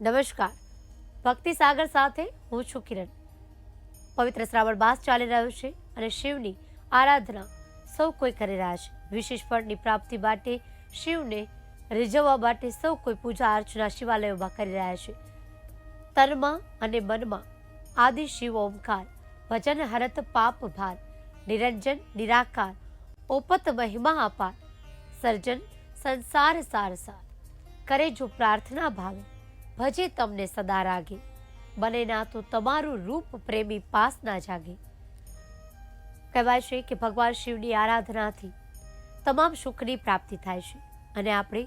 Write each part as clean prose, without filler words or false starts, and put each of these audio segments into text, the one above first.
નમસ્કાર. ભક્તિ સાગર સાથે હું છું કિરણ. પવિત્ર શ્રાવણ માસ ચાલી રહ્યો છે અને શિવની આરાધના સૌ કોઈ કરી રહ્યા છે. વિશેષ ફળની પ્રાપ્તિ માટે શિવને રીઝવવા માટે સૌ કોઈ પૂજા અર્ચના શિવાલયોમાં કરી રહ્યા છે. તનમાં અને મનમાં આદિ શિવ ઓમકાર, ભજન હરત પાપ ભાર, નિરંજન નિરાકાર, ઓપત મહિમા અપાર, સર્જન સંસાર સાર સાર, કરે જો પ્રાર્થના ભાવે, ભજે તમને સદા રાગે, બને ના તો તમારું રૂપ પ્રેમી પાસ ના જાગે. કહેવાય છે કે ભગવાન શિવની આરાધનાથી તમામ સુખની પ્રાપ્તિ થાય છે અને આપણે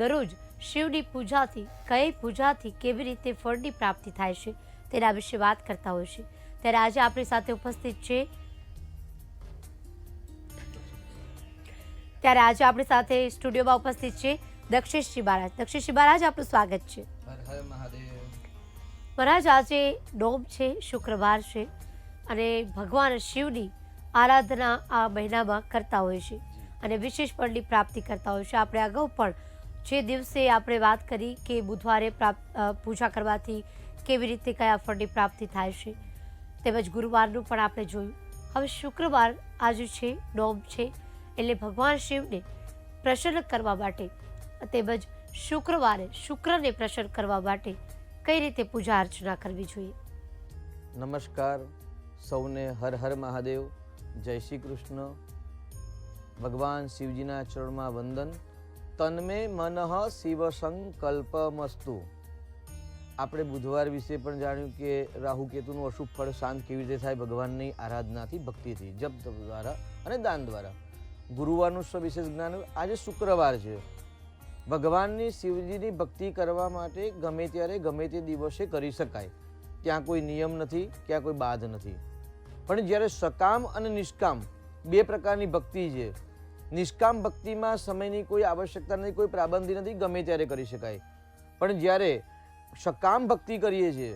દરરોજ શિવની પૂજાથી કઈ પૂજાથી કેવી રીતે ફળની પ્રાપ્તિ થાય છે તેના વિશે વાત કરતા હોય છે. ત્યારે આજે આપણી સાથે ઉપસ્થિત છે સ્ટુડિયોમાં ઉપસ્થિત છે દક્ષેશજી મહારાજ. દક્ષેશજી મહારાજ, આપનું સ્વાગત છે. હર હર મહાદેવ. મહારાજ, આજે નોમ છે, શુક્રવાર છે અને ભગવાન શિવની આરાધના આ મહિનામાં કરતા હોય છે અને વિશેષ ફળની પ્રાપ્તિ કરતા હોય છે. આપણે અગાઉ પણ જે દિવસે આપણે વાત કરી કે બુધવારે પૂજા કરવાથી કેવી રીતે કયા ફળની પ્રાપ્તિ થાય છે, તેમજ ગુરુવારનું પણ આપણે જોયું. હવે શુક્રવાર આજે છે, નોમ છે, એટલે ભગવાન શિવને પ્રસન્ન કરવા માટે તેમજ શુક્રવારે શુક્રને પ્રસન્ન કરવા માટે કઈ રીતે પૂજા અર્ચના કરવી જોઈએ? નમસ્કાર સૌને. હર હર મહાદેવ. જય શ્રી કૃષ્ણ. ભગવાન શિવજીના ચરણમાં વંદન. તન્મે મનઃ શિવ સંકલ્પમસ્તુ. આપણે બુધવાર વિશે પણ જાણ્યું કે રાહુ કેતુનું અશુભ ફળ શાંત કેવી રીતે થાય? ભગવાનની આરાધનાથી, ભક્તિથી, જપ તપ દ્વારા અને દાન દ્વારા. ગુરુવારનું સવિશેષ જ્ઞાન. આજે શુક્રવાર છે. ભગવાનની શિવજીની ભક્તિ કરવા માટે ગમે ત્યારે ગમે તે દિવસે કરી શકાય. ત્યાં કોઈ નિયમ નથી, ત્યાં કોઈ બાધ નથી. પણ જ્યારે સકામ અને નિષ્કામ બે પ્રકારની ભક્તિ છે. નિષ્કામ ભક્તિમાં સમયની કોઈ આવશ્યકતા નથી, કોઈ પાબંદી નથી, ગમે ત્યારે કરી શકાય. પણ જ્યારે સકામ ભક્તિ કરીએ છીએ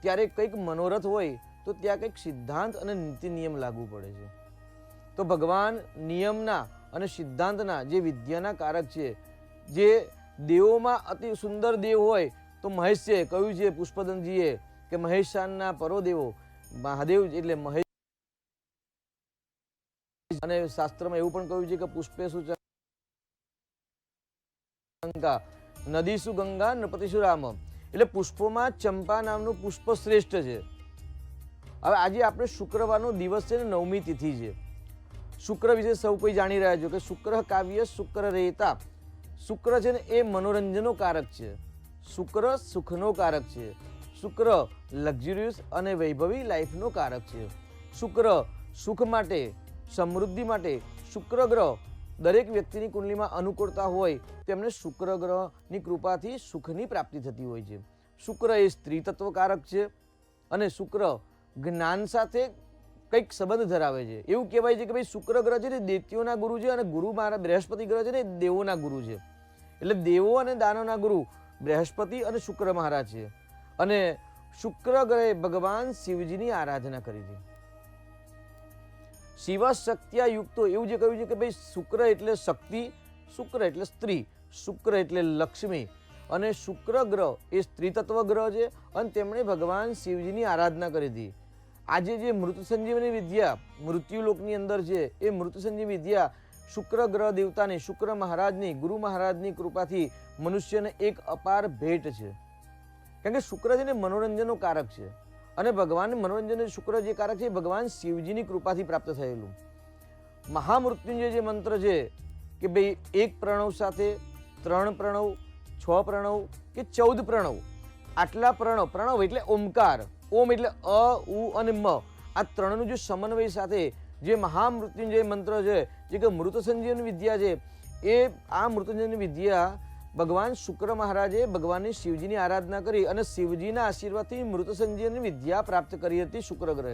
ત્યારે કંઈક મનોરથ હોય તો ત્યાં કંઈક સિદ્ધાંત અને નીતિ નિયમ લાગુ પડે છે. તો ભગવાન નિયમના અને સિદ્ધાંતના જે વિદ્યાના કારક છે, જે દેવોમાં અતિ સુંદર દેવ હોય તો મહેશ છે. કહ્યું છે પુષ્પદંતજીએ કે મહેશાનના પરોદેવો મહાદેવ એટલે મહેશ. અને શાસ્ત્રમાં એવું પણ કહ્યું છે કે પુષ્પેશુ ચંપા, નદીસુ ગંગા, નૃપતિસુ રામ. એટલે પુષ્પોમાં ચંપા નામનું પુષ્પ શ્રેષ્ઠ છે. હવે આજે આપણે શુક્રવારનો દિવસ છે ને, 9મી તિથિ છે. શુક્ર વિશે સૌ કોઈ જાણી રહ્યા છો કે શુક્ર કાવ્ય શુક્ર રેતા. શુક્ર છે ને એ મનોરંજનનો કારક છે. શુક્ર સુખનો કારક છે. શુક્ર લક્ઝરિયસ અને વૈભવી લાઈફનો કારક છે. શુક્ર સુખ માટે, સમૃદ્ધિ માટે. શુક્ર ગ્રહ દરેક વ્યક્તિની કુંડલીમાં અનુકૂળતા હોય તેમને શુક્ર ગ્રહની કૃપાથી સુખની પ્રાપ્તિ થતી હોય છે. શુક્ર એ સ્ત્રી તત્વ કારક છે અને શુક્ર જ્ઞાન સાથે કંઈક સંબંધ ધરાવે છે. એવું કહેવાય છે કે ભાઈ શુક્ર ગ્રહ છે ને દૈત્યોના ગુરુ છે અને ગુરુ મારા બૃહસ્પતિ ગ્રહ છે ને દેવોના ગુરુ છે. એટલે દેવો અને દાનવના ગુરુ બૃહસ્પતિ અને શુક્ર મહારાજ છે. અને શુક્ર ગ્રહે ભગવાન શિવજીની આરાધના કરી હતી. શિવ શક્તિયા યુક્તો. એવું જે કહ્યું છે કે ભાઈ શુક્ર એટલે શક્તિ, શુક્ર એટલે સ્ત્રી, શુક્ર એટલે લક્ષ્મી. અને શુક્ર ગ્રહ એ સ્ત્રી તત્વ ગ્રહ છે અને તેમણે ભગવાન શિવજીની આરાધના કરી હતી. આજે જે મૃત સંજીવની વિદ્યા મૃત્યુલોકની અંદર છે, એ મૃત સંજીવની વિદ્યા શુક્ર ગ્રહ દેવતાની, શુક્ર મહારાજની, ગુરુ મહારાજની કૃપાથી મનુષ્યને એક અપાર ભેટ છે. કારણ કે શુક્ર છે ને મનોરંજનનો કારક છે અને ભગવાન મનોરંજન શુક્ર જે કારક છે ભગવાન શિવજીની કૃપાથી પ્રાપ્ત થયેલું. મહામૃત્યુંજય જે મંત્ર છે કે ભાઈ 1 પ્રણવ સાથે 3 પ્રણવ, 6 પ્રણવ કે 14 પ્રણવ, આટલા પ્રણવ. પ્રણવ એટલે ઓમકાર, ઓમ એટલે અ, ઉ અને મ. આ ત્રણનું જે સમન્વય સાથે જે મહામૃત્યુંજય મંત્ર છે, જે કે મૃત સંજીવની વિદ્યા છે, એ આ મૃત્યુંજયની વિદ્યા ભગવાન શુક્ર મહારાજે ભગવાનની શિવજીની આરાધના કરી અને શિવજીના આશીર્વાદથી મૃત સંજીવની વિદ્યા પ્રાપ્ત કરી હતી શુક્ર ગ્રહે.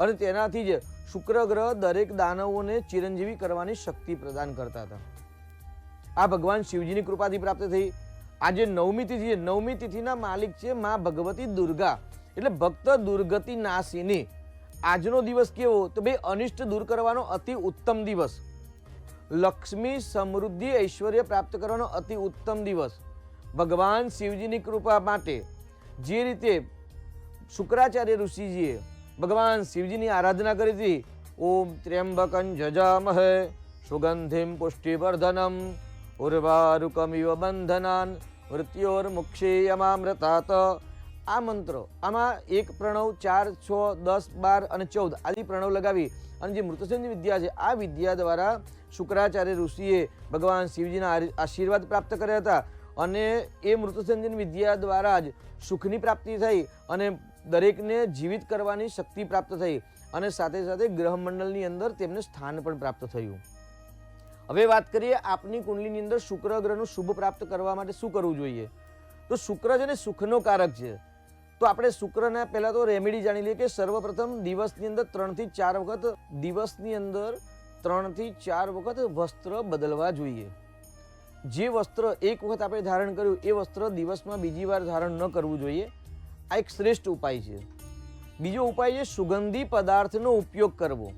અને તેનાથી જ શુક્ર ગ્રહ દરેક દાનવોને ચિરંજીવી કરવાની શક્તિ પ્રદાન કરતા હતા. આ ભગવાન શિવજીની કૃપાથી પ્રાપ્ત થઈ. આજે 9મી તિથિ છે. 9મી તિથિના માલિક છે મા ભગવતી દુર્ગા, એટલે ભક્ત દુર્ગતિ નાશિની. આજનો દિવસ કેવો તો ભાઈ અનિષ્ટ દૂર કરવાનો અતિ ઉત્તમ દિવસ. લક્ષ્મી સમૃદ્ધિ ઐશ્વર્ય પ્રાપ્ત કરવાનો અતિ ઉત્તમ દિવસ. ભગવાન શિવજીની કૃપા માટે જે રીતે શુક્રાચાર્ય ઋષિજીએ ભગવાન શિવજીની આરાધના કરી હતી, ઓમ ત્ર્યંબકં જજામહે સુગંધિમ પુષ્ટિવર્ધનમ ઉર્વારુકમિવ બંધનાન મૃત્યોર્મુક્ષેયમામૃતાત, આ મંત્ર આમાં એક પ્રણવ 4, 6, 10, 12 અને 14 આદિ પ્રણવ લગાવી અને જે મૃતસંજી વિદ્યા છે આ વિદ્યા દ્વારા શુક્રાચાર્ય ઋષિએ ભગવાન શિવજીના આશીર્વાદ પ્રાપ્ત કર્યા હતા અને એ મૃતસંજન વિદ્યા દ્વારા જ સુખની પ્રાપ્તિ થઈ અને દરેકને જીવિત કરવાની શક્તિ પ્રાપ્ત થઈ અને સાથે સાથે ગ્રહમંડળની અંદર તેમને સ્થાન પણ પ્રાપ્ત થયું. હવે વાત કરીએ આપની કુંડલીની અંદર શુક્ર ગ્રહનું શુભ પ્રાપ્ત કરવા માટે શું કરવું જોઈએ. તો શુક્ર છે ને સુખનો કારક છે. તો આપણે શુક્રના પહેલા તો રેમેડી જાણી લઈએ કે સર્વપ્રથમ દિવસની અંદર 3 થી 4 વખત વસ્ત્ર બદલવા જોઈએ. જે વસ્ત્ર એક વખત આપણે ધારણ કર્યું એ વસ્ત્ર દિવસમાં બીજી વાર ધારણ ન કરવું જોઈએ. આ એક શ્રેષ્ઠ ઉપાય છે. બીજો ઉપાય છે સુગંધી પદાર્થનો ઉપયોગ કરવો.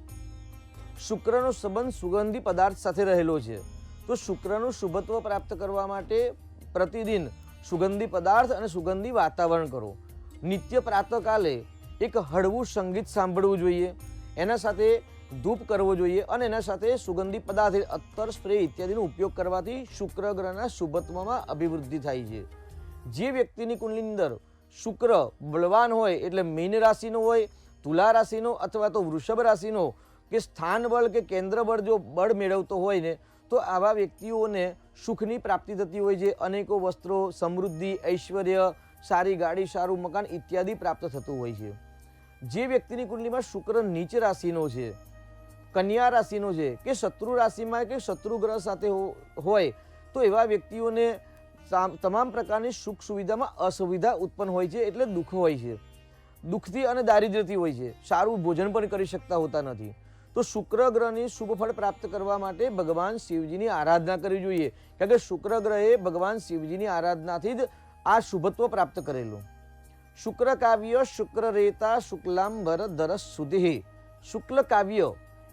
શુક્રનો સંબંધ સુગંધી પદાર્થ સાથે રહેલો છે. તો શુક્રનું શુભત્વ પ્રાપ્ત કરવા માટે પ્રતિદિન સુગંધી પદાર્થ અને સુગંધી વાતાવરણ કરો. નિત્ય પ્રાતઃકાલે એક હળવું સંગીત સાંભળવું જોઈએ, એના સાથે ધૂપ કરવો જોઈએ અને એના સાથે સુગંધી પદાર્થ અત્તર સ્પ્રે ઇત્યાદિનો ઉપયોગ કરવાથી શુક્ર ગ્રહના શુભત્વમાં અભિવૃદ્ધિ થાય છે. જે વ્યક્તિની કુંડલીની અંદર શુક્ર બળવાન હોય એટલે મીન રાશિનો હોય, તુલા રાશિનો અથવા તો વૃષભ રાશિનો કે સ્થાન બળ કે કેન્દ્ર બળ જો બળ મેળવતો હોય ને તો આવા વ્યક્તિઓને સુખની પ્રાપ્તિ થતી હોય છે. અનેકો વસ્ત્રો, સમૃદ્ધિ, ઐશ્વર્ય, સારી ગાડી, સારું મકાન ઇત્યાદિ પ્રાપ્ત થતું હોય છે. જે વ્યક્તિની કુંડલીમાં શુક્ર નીચ રાશિનો છે, કન્યા રાશિનો છે કે શત્રુ રાશિમાં કે શત્રુ ગ્રહ સાથે હોય તો એવા વ્યક્તિઓને તમામ પ્રકારની સુખ સુવિધામાં અસુવિધા ઉત્પન્ન હોય છે, એટલે દુઃખ હોય છે. દુઃખથી અને દારિદ્ર્યથી હોય છે. સારું ભોજન પણ કરી શકતા હોતા નથી. તો શુક્ર ગ્રહની શુભ ફળ પ્રાપ્ત કરવા માટે ભગવાન શિવજીની આરાધના કરવી જોઈએ, કારણ કે શુક્ર ગ્રહે ભગવાન શિવજીની આરાધનાથી જ આ શુભત્વ પ્રાપ્ત કરેલું. શુક્ર કાવ્ય શુક્ર રેતા શુક્લાંબર ધરસ સુધિ. શુક્લ કાવ્ય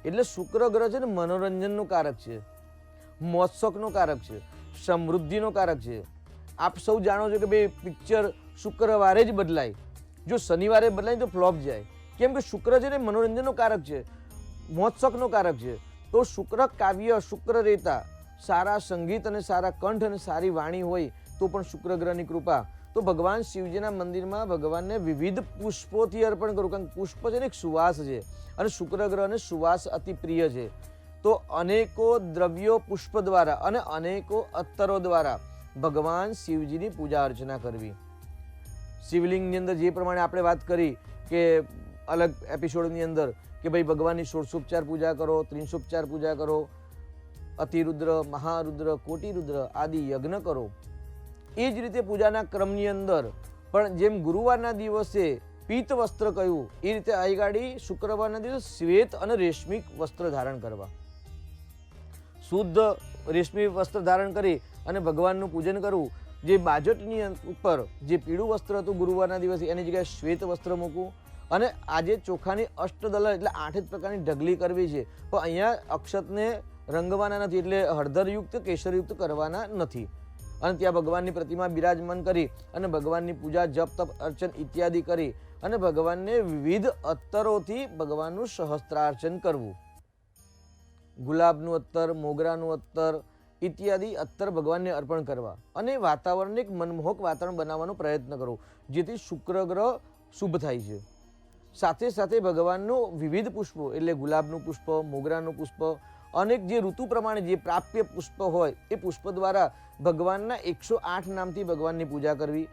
એટલે શુક્ર ગ્રહ છે ને મનોરંજનનું કારક છે, મોત્સકનું કારક છે, સમૃદ્ધિનો કારક છે. આપ સૌ જાણો છો કે ભાઈ પિક્ચર શુક્રવારે જ બદલાય, જો શનિવારે બદલાય તો ફ્લોપ જાય. કેમ કે શુક્ર છે ને મનોરંજનનો કારક છે, મોત્સકનો કારક છે. તો શુક્ર કાવ્ય શુક્ર રેતા, સારા સંગીત અને સારા કંઠ અને સારી વાણી હોય તો પણ શુક્ર ગ્રહની કૃપા. તો ભગવાન શિવજીના મંદિરમાં ભગવાનને વિવિધ પુષ્પોથી અર્પણ કરવું, કારણ કે પુષ્પ છે ને એક સુવાસ છે અને શુક્ર ગ્રહને સુવાસ અતિ પ્રિય છે. તો અનેકો દ્રવ્યો પુષ્પ દ્વારા અને અનેકો અત્તરો દ્વારા ભગવાન શિવજીની પૂજા અર્ચના કરવી. શિવલિંગની અંદર જે પ્રમાણે આપણે વાત કરી કે અલગ એપિસોડની અંદર કે ભાઈ ભગવાનની 16 પૂજા કરો, 300 પૂજા કરો, અતિરુદ્ર, મહારુદ્ર, કોટિરુદ્ર આદિ યજ્ઞ કરો. એ જ રીતે પૂજાના ક્રમની અંદર પણ જેમ ગુરુવારના દિવસે પીત વસ્ત્ર કહ્યું એ રીતે આઈગાડી શુક્રવારના દિવસે શ્વેત અને રેશમી વસ્ત્ર ધારણ કરવા. શુદ્ધ રેશમી વસ્ત્ર ધારણ કરી અને ભગવાનનું પૂજન કરવું. જે બાજટની ઉપર જે પીળું વસ્ત્ર હતું ગુરુવારના દિવસે એની જગ્યાએ શ્વેત વસ્ત્ર મૂકવું અને આજે ચોખાની અષ્ટદલ એટલે 8 જ પ્રકારની ઢગલી કરવી છે. પણ અહીંયા અક્ષતને રંગવાના નથી, એટલે હળદરયુક્ત કેસરયુક્ત કરવાના નથી. અને ત્યાં ભગવાનની પ્રતિમા બિરાજમાન કરી અને ભગવાનની પૂજા, જપ, તપ, અર્ચન ઇત્યાદિ કરી અને ભગવાનને વિવિધ અત્તરોથી ભગવાનનું સહસ્ત્રાર્ચન કરવું. ગુલાબનું અત્તર, મોગરાનું અત્તર ઇત્યાદિ અત્તર ભગવાનને અર્પણ કરવા અને વાતાવરણને એક મનમોહક વાતાવરણ બનાવવાનો પ્રયત્ન કરવો, જેથી શુક્ર ગ્રહ શુભ થાય છે. સાથે સાથે ભગવાનનું વિવિધ પુષ્પો એટલે ગુલાબનું પુષ્પ, મોગરાનું પુષ્પ, અનેક જે ઋતુ પ્રમાણે જે પ્રાપ્ય પુષ્પ હોય એ પુષ્પ દ્વારા ભગવાનના 108 નામથી ભગવાનની પૂજા કરવી.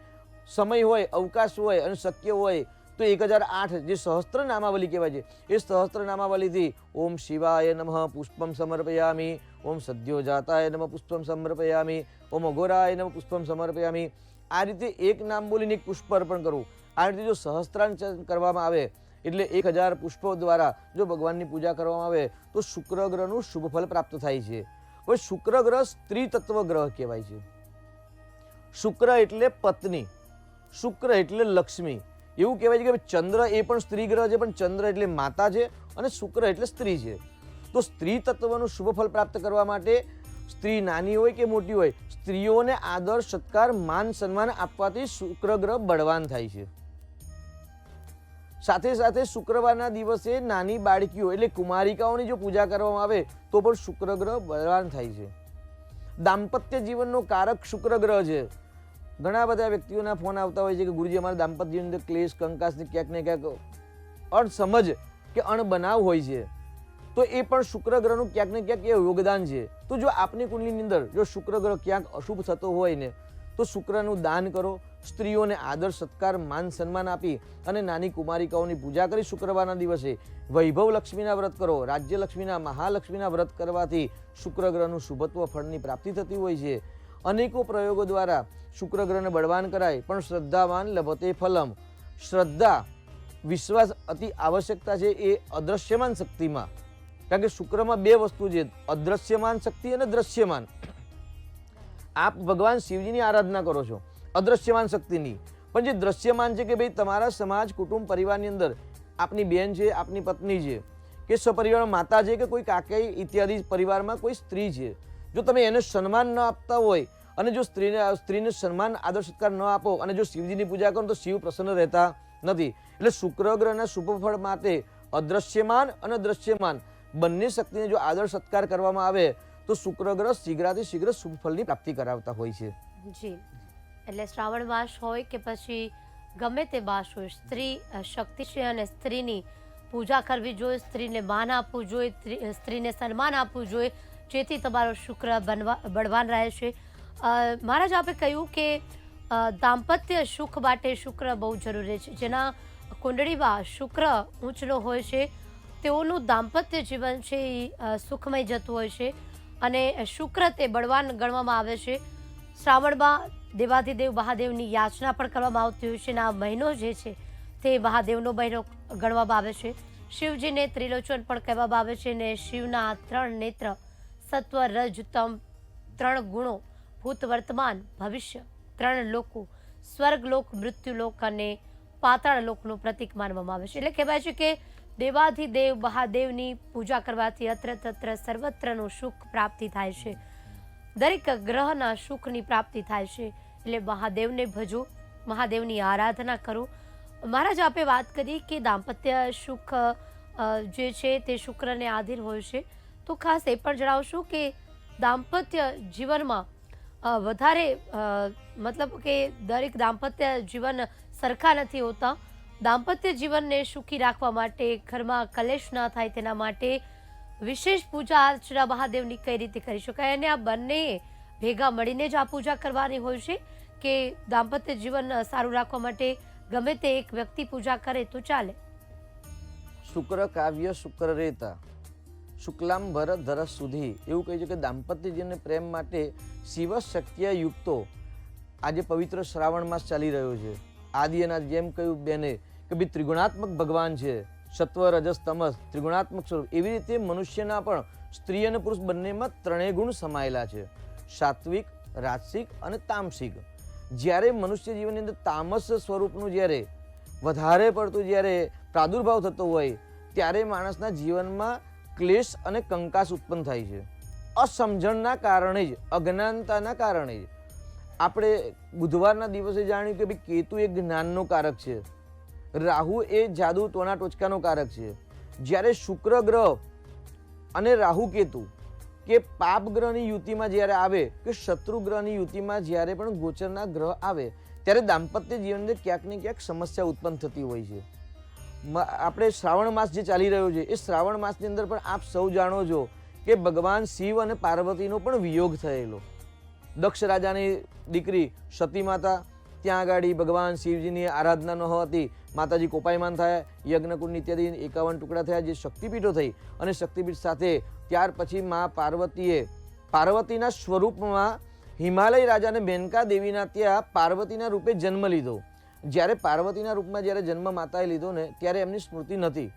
સમય હોય, અવકાશ હોય અને શક્ય હોય તો 1008 જે સહસ્ત્ર નામાવલી કહેવાય છે એ સહસ્ત્ર નામાવલીથી ઓમ શિવાય નમઃ પુષ્પમ સમર્પયામિ, ઓમ સદ્યો જાતાય નમઃ પુષ્પમ સમર્પયામિ, ઓમ અઘોરાય નમઃ પુષ્પમ સમર્પયામિ. આ રીતે એક નામ બોલીને એક પુષ્પ અર્પણ કરવું. આ રીતે જો સહસ્ત્રાર્ચન કરવામાં આવે એટલે 1000 પુષ્પો દ્વારા જો ભગવાનની પૂજા કરવામાં આવે તો શુક્ર ગ્રહનું શુભ ફળ પ્રાપ્ત થાય છે. હવે શુક્ર ગ્રહ સ્ત્રી તત્વ ગ્રહ કહેવાય છે. શુક્ર એટલે પત્ની, શુક્ર એટલે લક્ષ્મી. એવું કહેવાય છે કે ચંદ્ર એ પણ સ્ત્રી ગ્રહ છે, પણ ચંદ્ર એટલે માતા છે અને શુક્ર એટલે સ્ત્રી છે. તો સ્ત્રી તત્વનું શુભ ફળ પ્રાપ્ત કરવા માટે સ્ત્રી નાની હોય કે મોટી હોય, સ્ત્રીઓને આદર સત્કાર માન સન્માન આપવાથી શુક્ર ગ્રહ બળવાન થાય છે. સાથે સાથે શુક્રવારના દિવસે નાની બાળકીઓ એટલે કુમારિકાઓની જો પૂજા કરવામાં આવે તો પણ શુક્ર ગ્રહ બળવાન થાય છે. દાંપત્ય જીવનનો કારક શુક્ર ગ્રહ છે. ઘણા બધા વ્યક્તિઓના ફોન આવતા હોય છે કે ગુરુજી અમારા દાંપત્ય જીવન અંદર ક્લેશ કંકાસની ક્યાંક ને ક્યાંક અણસમજ કે અણબનાવ હોય છે, તો એ પણ શુક્ર ગ્રહનું ક્યાંક ને ક્યાંક એ યોગદાન છે. તો જો આપની કુંડલીની અંદર જો શુક્ર ગ્રહ ક્યાંક અશુભ થતો હોય ને તો શુક્રનું દાન કરો. સ્ત્રીઓને આદર સત્કાર માન સન્માન આપી અને નાની કુમારિકાઓની પૂજા કરી શુક્રવારના દિવસે વૈભવ લક્ષ્મીના વ્રત કરો. રાજ્ય લક્ષ્મીના મહાલક્ષ્મીના વ્રત કરવાથી શુક્ર ગ્રહનું શુભત્વ ફળની પ્રાપ્તિ થતી હોય છે. અનેકો પ્રયોગો દ્વારા શુક્ર ગ્રહને બળવાન કરાય, પણ શ્રદ્ધાવાન લભતે ફલમ. શ્રદ્ધા વિશ્વાસ અતિ આવશ્યકતા છે એ અદ્રશ્યમાન શક્તિમાં. કારણ કે શુક્રમાં બે વસ્તુ છે, અદ્રશ્યમાન શક્તિ અને દ્રશ્યમાન. આપ ભગવાન શિવજીની આરાધના કરો છો અદ્રશ્યમાન શક્તિની, પણ જે દ્રશ્યમાન છે કે ભાઈ તમારા સમાજ કુટુંબ પરિવારની અંદર આપની બેન છે, આપની પત્ની છે, કે સપરિવાર માતા છે, કે કોઈ કાકાઈ ઇત્યાદિ પરિવારમાં કોઈ સ્ત્રી છે, જો તમે એને સન્માન ન આપતા હોય અને જો સ્ત્રીને સન્માન આદર સત્કાર ન આપો અને જો શિવજીની પૂજા કરો તો શિવ પ્રસન્ન રહેતા નથી. એટલે શુક્ર ગ્રહના શુભ ફળ માટે અદ્રશ્યમાન અને દ્રશ્યમાન બંને શક્તિને જો આદર સત્કાર કરવામાં આવે તો શુક્ર ગ્રહ શીઘ્રાથી શીઘ્ર શુભ ફળની પ્રાપ્તિ કરાવતા હોય છે. જી, એટલે શ્રાવણ માસ હોય કે પછી ગમે તે માસ હોય, સ્ત્રી શક્તિ છે અને સ્ત્રીની પૂજા કરવી જોઈએ, સ્ત્રીને માન આપવું જોઈએ, સ્ત્રીને સન્માન આપવું જોઈએ, જેથી તમારો શુક્ર બળવાન રહે છે. મહારાજ આપે કહ્યું કે દાંપત્ય સુખ માટે શુક્ર બહુ જરૂરી છે. જેના કુંડળીમાં શુક્ર ઊંચનો હોય છે તેઓનું દાંપત્ય જીવન છે એ સુખમય જતું હોય છે અને શુક્ર તે બળવાન ગણવામાં આવે છે. શ્રાવણમાં દેવાધિદેવ મહાદેવની યાચના પણ કરવામાં આવતી હોય છે અને આ મહિનો જે છે તે મહાદેવનો મહિનો ગણવામાં આવે છે. શિવજીને ત્રિલોચન પણ કહેવામાં આવે છે અને શિવના 3 નેત્ર સત્વ રજ તમ 3 ગુણો ભૂત વર્તમાન ભવિષ્ય 3 લોકો સ્વર્ગલોક મૃત્યુલોક અને પાતાળ લોકનું પ્રતીક માનવામાં આવે છે. એટલે કહેવાય છે કે દેવાધિદેવ મહાદેવની પૂજા કરવાથી અત્ર તત્ર સર્વત્રનું સુખ પ્રાપ્તિ થાય છે. દરેક ગ્રહના સુખની પ્રાપ્તિ થાય છે. એટલે મહાદેવને ભજો, મહાદેવની આરાધના કરો. મહારાજ આપે વાત કરી કે દાંપત્ય સુખ જે છે તે શુક્રને આધીન હોય છે, તો ખાસ એ પણ જણાવશું કે દાંપત્ય જીવનમાં વધારે મતલબ કે દરેક દાંપત્ય જીવન સરખા નથી હોતા. દાંપત્ય જીવનને સુખી રાખવા માટે, ઘરમાં કલેશ ન થાય તેના માટે વિશેષ પૂજા અર્ચના મહાદેવની કઈ રીતે કરી શકાય અને આ બંને ભેગા મળીને જ આ પૂજા કરવાની હોય છે કે દાંપત્ય જીવન સારું રાખવા માટે ગમે તે એક વ્યક્તિ પૂજા કરે તો ચાલે? શુક્ર કાવ્ય શુક્ર રેતા શુક્લાંબર ધર સુધી એવું કહે છે કે દાંપત્ય જીવન પ્રેમ માટે શિવ શક્તિય યુક્તો આજે પવિત્ર શ્રાવણ માસ ચાલી રહ્યો છે. આદિ અને જેમ કહ્યું બેને કે ભાઈ ત્રિગુણાત્મક ભગવાન છે, સત્વ રજસ તમસ ત્રિગુણાત્મક સ્વરૂપ. એવી રીતે મનુષ્યના પણ સ્ત્રી અને પુરુષ બંનેમાં 3 ગુણ સમાયેલા છે, સાત્વિક, રાજસિક અને તામસિક. જ્યારે મનુષ્ય જીવનની અંદર તામસ સ્વરૂપનું જ્યારે વધારે પડતું જ્યારે પ્રાદુર્ભાવ થતો હોય ત્યારે માણસના જીવનમાં ક્લેશ અને કંકાસ ઉત્પન્ન થાય છે. અસમજણના કારણે જ, અજ્ઞાનતાના કારણે જ. આપણે બુધવારના દિવસે જાણ્યું કે ભાઈ કેતુ એ જ્ઞાનનો કારક છે, રાહુ એ જાદુ ટોના ટોચકાનો કારક છે. જ્યારે શુક્ર ગ્રહ અને રાહુ કેતુ કે પાપ ગ્રહની યુતિમાં જ્યારે આવે કે શત્રુ ગ્રહની યુતિમાં જ્યારે પણ ગોચરના ગ્રહ આવે ત્યારે દાંપત્ય જીવનને ક્યાંક ને ક્યાંક સમસ્યા ઉત્પન્ન થતી હોય છે. આપણે શ્રાવણ માસ જે ચાલી રહ્યો છે એ શ્રાવણ માસની અંદર પણ આપ સૌ જાણો છો કે ભગવાન શિવ અને પાર્વતીનો પણ વિયોગ થયેલો. દક્ષ રાજાની દીકરી સતી માતા ત્યાં આગળ ભગવાન શિવજીની આરાધના ન હોવાથી માતાજી કોપાયમાન થયા, યજ્ઞકુંડ ઇત્યાદિ 51 ટુકડા થયા, જે શક્તિપીઠો થઈ અને શક્તિપીઠ સાથે ત્યાર પછી મા પાર્વતીએ પાર્વતીના સ્વરૂપમાં હિમાલય રાજાને મેનકા દેવીના ત્યાં પાર્વતીના રૂપે જન્મ લીધો. જ્યારે પાર્વતીના રૂપમાં જ્યારે જન્મ માતાએ લીધો ને ત્યારે એમની સ્મૃતિ નથી,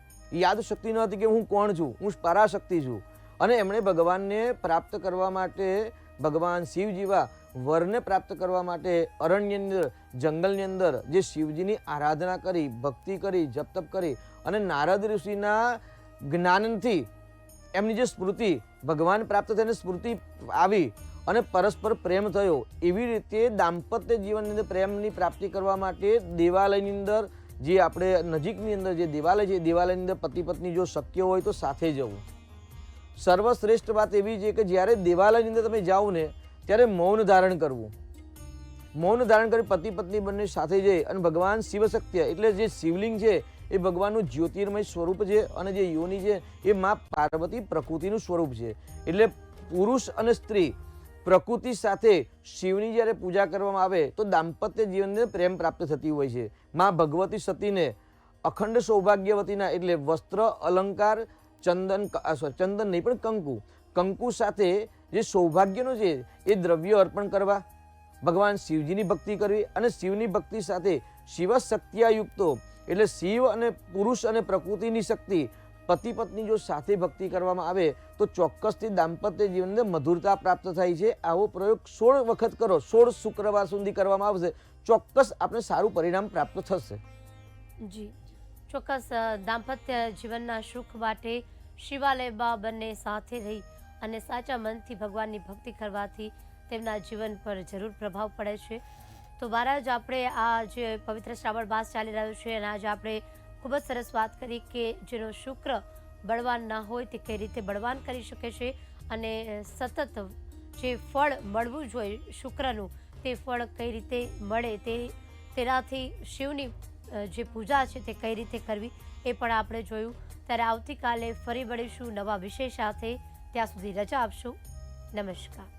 યાદ શક્તિ ન હતી કે હું કોણ છું, હું પરાશક્તિ છું. અને એમણે ભગવાનને પ્રાપ્ત કરવા માટે, ભગવાન શિવ જેવા વરને પ્રાપ્ત કરવા માટે અરણ્યની અંદર, જંગલની અંદર જે શિવજીની આરાધના કરી, ભક્તિ કરી, જપ તપ કરી અને નારદ ઋષિના જ્ઞાનથી એમની જે સ્મૃતિ ભગવાન પ્રાપ્ત થઈને સ્ફૂર્તિ આવી અને પરસ્પર પ્રેમ થયો, એવી રીતે દાંપત્ય જીવનની અંદર પ્રેમની પ્રાપ્તિ કરવા માટે દેવાલયની અંદર જે આપણે નજીકની અંદર જે દેવાલય છે, દેવાલયની અંદર પતિ પત્ની જો શક્ય હોય તો સાથે જવું. સર્વશ્રેષ્ઠ વાત એવી છે કે જ્યારે દેવાલયની અંદર તમે જાઓ ને ત્યારે મૌન ધારણ કરવું. મૌન ધારણ કરી પતિ પત્ની બંને સાથે જઈ અને ભગવાન શિવશક્તિ એટલે જે શિવલિંગ છે એ ભગવાનનું જ્યોતિર્મય સ્વરૂપ છે અને જે યોની છે એ મા પાર્વતી પ્રકૃતિનું સ્વરૂપ છે. એટલે પુરુષ અને સ્ત્રી પ્રકૃતિ સાથે શિવની જ્યારે પૂજા કરવામાં આવે તો દાંપત્ય જીવનને પ્રેમ પ્રાપ્ત થતી હોય છે. મા ભગવતી સતીને અખંડ સૌભાગ્યવતીના એટલે વસ્ત્ર અલંકાર ચંદન નહીં પણ કંકુ સાથે જે સૌભાગ્યનો છે એ દ્રવ્ય અર્પણ કરવા, ભગવાન શિવજીની ભક્તિ કરવી અને શિવની ભક્તિ સાથે શિવ શક્તિયુક્તો એટલે શિવ અને પુરુષ અને પ્રકૃતિની શક્તિ પતિ પત્ની જો સાથે ભક્તિ કરવામાં આવે તો ચોક્કસથી દાંપત્ય જીવનને મધુરતા પ્રાપ્ત થાય છે. આવો પ્રયોગ 16 વખત કરો, 16 શુક્રવાર સુધી કરવામાં આવશે, ચોક્કસ આપણે સારું પરિણામ પ્રાપ્ત થશે. જી ચોક્કસ. દાંપત્ય જીવનના સુખ માટે શિવાલયમાં બંને સાથે રહી અને સાચા મનથી ભગવાનની ભક્તિ કરવાથી તેમના જીવન પર જરૂર પ્રભાવ પડે છે. તો મહારાજ, આપણે આ જે પવિત્ર શ્રાવણ માસ ચાલી રહ્યો છે અને આજે આપણે ખૂબ જ સરસ વાત કરી કે જેનો શુક્ર બળવાન ના હોય તે કઈ રીતે બળવાન કરી શકે છે અને સતત જે ફળ મળવું જોઈએ શુક્રનું તે ફળ કઈ રીતે મળે તેનાથી શિવની જે પૂજા છે તે કઈ રીતે કરવી એ પણ આપણે જોયું. ત્યારે આવતીકાલે ફરી મળીશું નવા વિષય સાથે. ત્યાં સુધી રજા આપશો. નમસ્કાર.